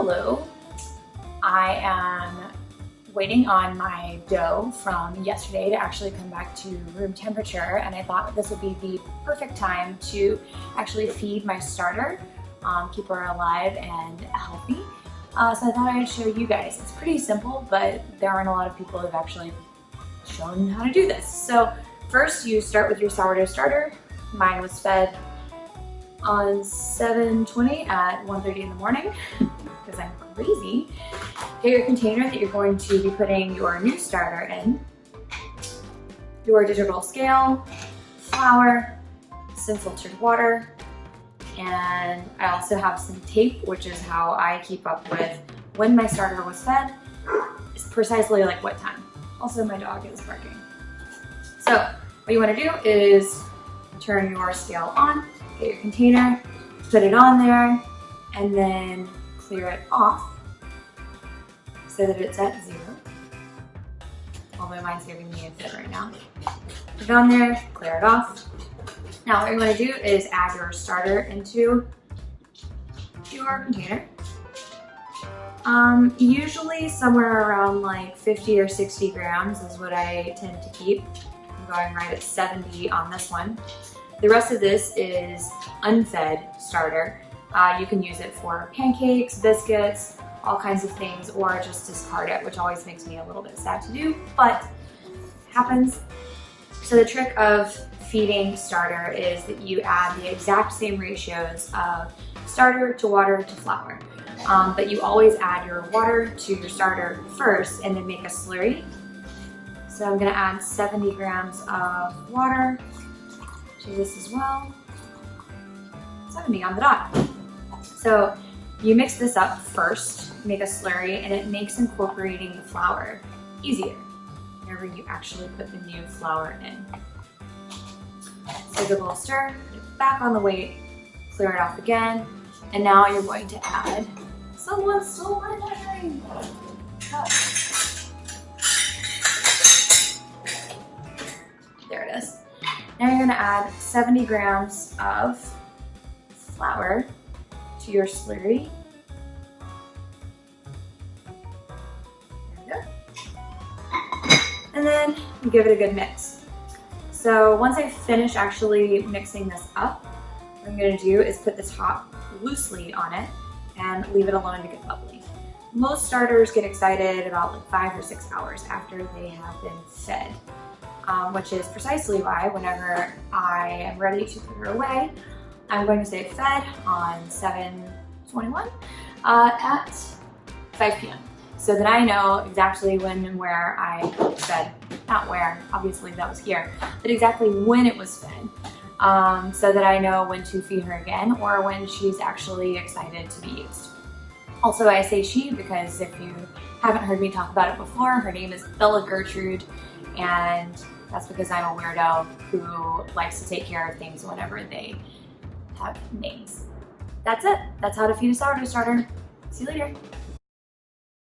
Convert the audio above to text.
Hello. I am waiting on my dough from yesterday to actually come back to room temperature, and I thought this would be the perfect time to actually feed my starter, keep her alive and healthy. So I thought I'd show you guys. It's pretty simple, but there aren't a lot of people who've actually shown how to do this. So first you start with your sourdough starter. Mine was fed on 7:20 at 1:30 in the morning because I'm crazy. Get your container that you're going to be putting your new starter in, your digital scale, flour, some filtered water, and I also have some tape, which is how I keep up with when my starter was fed. It's precisely like what time. Also, my dog is barking. So what you want to do is turn your scale on, get your container, put it on there, and then clear it off so that it's at 0. Although mine's giving me a fit right now. Put it on there, clear it off. Now what you want to do is add your starter into your container. Usually somewhere around like 50 or 60 grams is what I tend to keep. I'm going right at 70 on this one. The rest of this is unfed starter. You can use it for pancakes, biscuits, all kinds of things, or just discard it, which always makes me a little bit sad to do, but happens. So the trick of feeding starter is that you add the exact same ratios of starter to water to flour. But you always add your water to your starter first and then make a slurry. So I'm gonna add 70 grams of water to this as well. 70 on the dot. So you mix this up first, make a slurry, and it makes incorporating the flour easier whenever you actually put the new flour in. So give a little stir, put it back on the weight, clear it off again, and now you're going to add, someone stole my measuring cup. There it is. Now you're gonna add 70 grams of flour to your slurry. There we go. And then you give it a good mix. So once I finish actually mixing this up, what I'm gonna do is put the top loosely on it and leave it alone to get bubbly. Most starters get excited about like 5 or 6 hours after they have been fed, which is precisely why whenever I am ready to put her away, I'm going to say fed on 7:21 at 5 p.m. so that I know exactly when and where I fed, not where, obviously that was here, but exactly when it was fed, so that I know when to feed her again or when she's actually excited to be used. Also, I say she because if you haven't heard me talk about it before, her name is Bella Gertrude, and that's because I'm a weirdo who likes to take care of things whenever they have names. That's it. That's how to feed a sourdough starter. See you later.